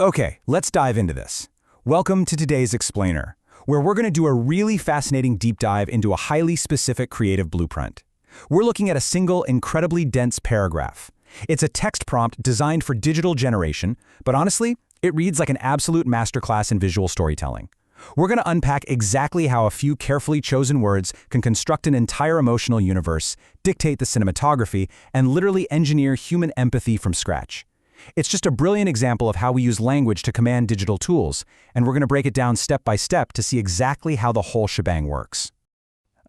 Okay, let's dive into this. Welcome to today's Explainer, where we're going to do a really fascinating deep dive into a highly specific creative blueprint. We're looking at a single, incredibly dense paragraph. It's a text prompt designed for digital generation, but honestly, it reads like an absolute masterclass in visual storytelling. We're going to unpack exactly how a few carefully chosen words can construct an entire emotional universe, dictate the cinematography, and literally engineer human empathy from scratch. It's just a brilliant example of how we use language to command digital tools, and we're going to break it down step by step to see exactly how the whole shebang works.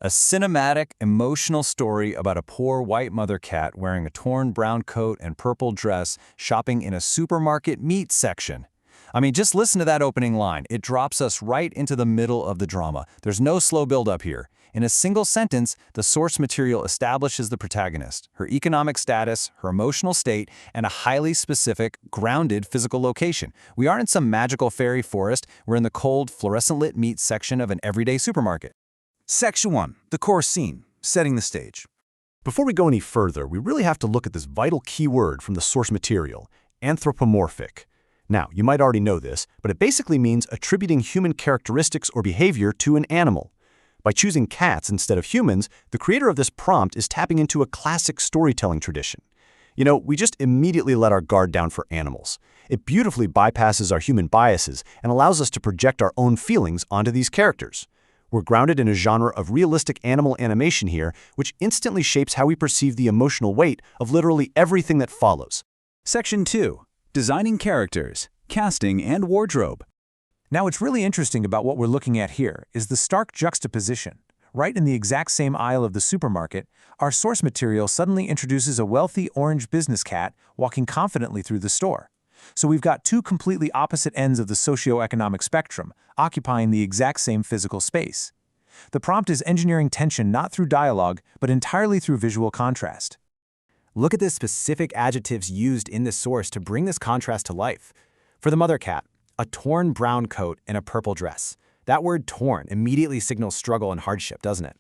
A cinematic, emotional story about a poor white mother cat wearing a torn brown coat and purple dress shopping in a supermarket meat section. I mean, just listen to that opening line. It drops us right into the middle of the drama. There's no slow build-up here. In a single sentence, the source material establishes the protagonist, her economic status, her emotional state, and a highly specific, grounded physical location. We aren't in some magical fairy forest. We're in the cold, fluorescent-lit meat section of an everyday supermarket. Section 1. The core scene, setting the stage. Before we go any further, we really have to look at this vital key word from the source material, anthropomorphic. Now, you might already know this, but it basically means attributing human characteristics or behavior to an animal. By choosing cats instead of humans, the creator of this prompt is tapping into a classic storytelling tradition. We just immediately let our guard down for animals. It beautifully bypasses our human biases and allows us to project our own feelings onto these characters. We're grounded in a genre of realistic animal animation here, which instantly shapes how we perceive the emotional weight of literally everything that follows. Section 2. Designing characters, casting, and wardrobe. Now, what's really interesting about what we're looking at here is the stark juxtaposition. Right in the exact same aisle of the supermarket, our source material suddenly introduces a wealthy orange business cat walking confidently through the store. So we've got two completely opposite ends of the socioeconomic spectrum, occupying the exact same physical space. The prompt is engineering tension not through dialogue, but entirely through visual contrast. Look at the specific adjectives used in the source to bring this contrast to life. For the mother cat, a torn brown coat and a purple dress. That word torn immediately signals struggle and hardship, doesn't it?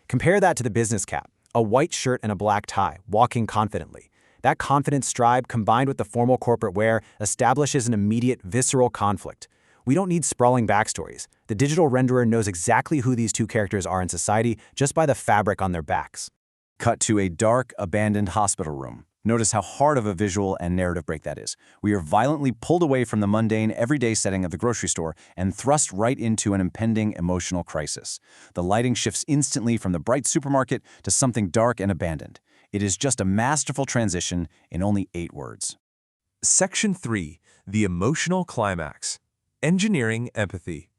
Compare that to the business cat, a white shirt and a black tie, walking confidently. That confident stride combined with the formal corporate wear establishes an immediate, visceral conflict. We don't need sprawling backstories. The digital renderer knows exactly who these two characters are in society just by the fabric on their backs. Cut to a dark, abandoned hospital room. Notice how hard of a visual and narrative break that is. We are violently pulled away from the mundane, everyday setting of the grocery store and thrust right into an impending emotional crisis. The lighting shifts instantly from the bright supermarket to something dark and abandoned. It is just a masterful transition in only 8 words. Section 3. The emotional climax. Engineering empathy.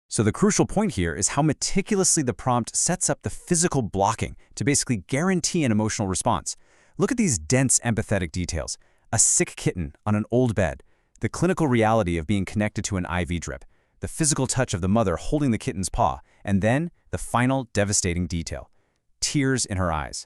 So the crucial point here is how meticulously the prompt sets up the physical blocking to basically guarantee an emotional response. Look at these dense, empathetic details. A sick kitten on an old bed, the clinical reality of being connected to an IV drip, the physical touch of the mother holding the kitten's paw, and then the final devastating detail, tears in her eyes.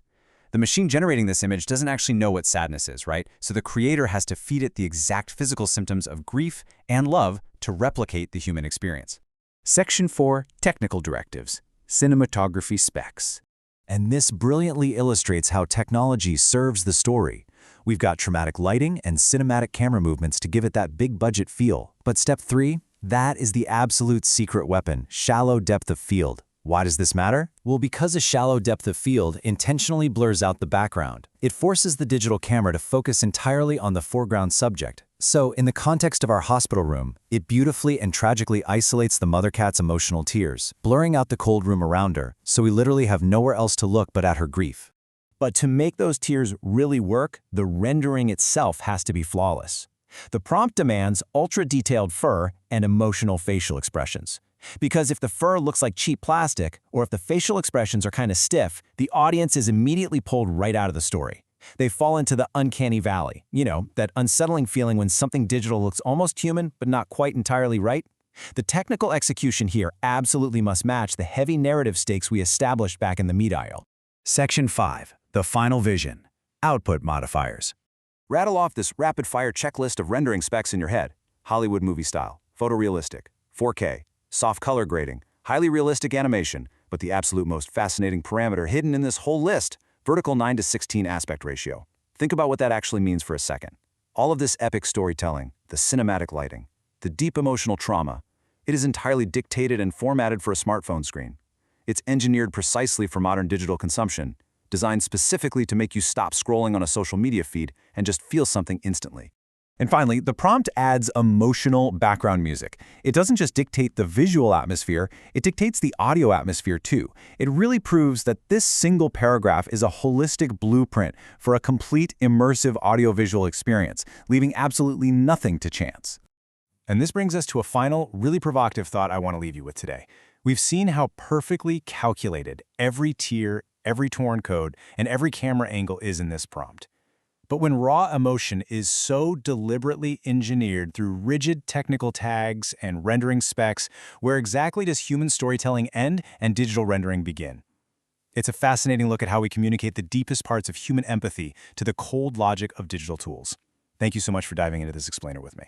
The machine generating this image doesn't actually know what sadness is, right? So the creator has to feed it the exact physical symptoms of grief and love to replicate the human experience. Section 4. Technical directives. Cinematography specs. And this brilliantly illustrates how technology serves the story. We've got dramatic lighting and cinematic camera movements to give it that big budget feel. But step 3, that is the absolute secret weapon, shallow depth of field. Why does this matter? Well, because a shallow depth of field intentionally blurs out the background. It forces the digital camera to focus entirely on the foreground subject. So, in the context of our hospital room, it beautifully and tragically isolates the mother cat's emotional tears, blurring out the cold room around her, so we literally have nowhere else to look but at her grief. But to make those tears really work, the rendering itself has to be flawless. The prompt demands ultra-detailed fur and emotional facial expressions. Because if the fur looks like cheap plastic, or if the facial expressions are kind of stiff, the audience is immediately pulled right out of the story. They fall into the uncanny valley, that unsettling feeling when something digital looks almost human but not quite entirely right. The technical execution here absolutely must match the heavy narrative stakes we established back in the meat aisle. Section 5. The final vision. Output modifiers. Rattle off this rapid-fire checklist of rendering specs in your head. Hollywood movie style, photorealistic, 4K, soft color grading, highly realistic animation, but the absolute most fascinating parameter hidden in this whole list, vertical 9:16 aspect ratio. Think about what that actually means for a second. All of this epic storytelling, the cinematic lighting, the deep emotional trauma. It is entirely dictated and formatted for a smartphone screen. It's engineered precisely for modern digital consumption, designed specifically to make you stop scrolling on a social media feed and just feel something instantly. And finally, the prompt adds emotional background music. It doesn't just dictate the visual atmosphere, it dictates the audio atmosphere too. It really proves that this single paragraph is a holistic blueprint for a complete immersive audiovisual experience, leaving absolutely nothing to chance. And this brings us to a final, really provocative thought I want to leave you with today. We've seen how perfectly calculated every tier, every torn code, and every camera angle is in this prompt. But when raw emotion is so deliberately engineered through rigid technical tags and rendering specs, where exactly does human storytelling end and digital rendering begin? It's a fascinating look at how we communicate the deepest parts of human empathy to the cold logic of digital tools. Thank you so much for diving into this explainer with me.